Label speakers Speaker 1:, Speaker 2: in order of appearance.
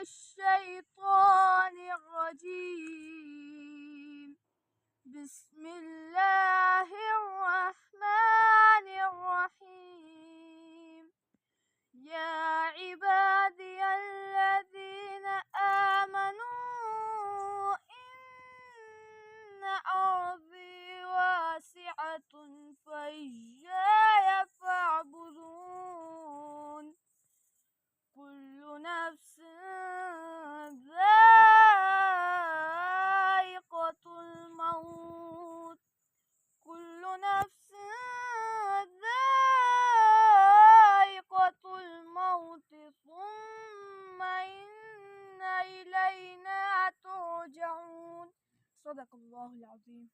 Speaker 1: الشيطان الرجيم. بسم الله الرحمن الرحيم. يا عبادي الذين آمنوا إن أرضي واسعة فإياي فاعبدون. كل نفس ذائقة الموت. كل نفس ذائقة الموت ثم إن إلينا ترجعون. صدق الله العظيم.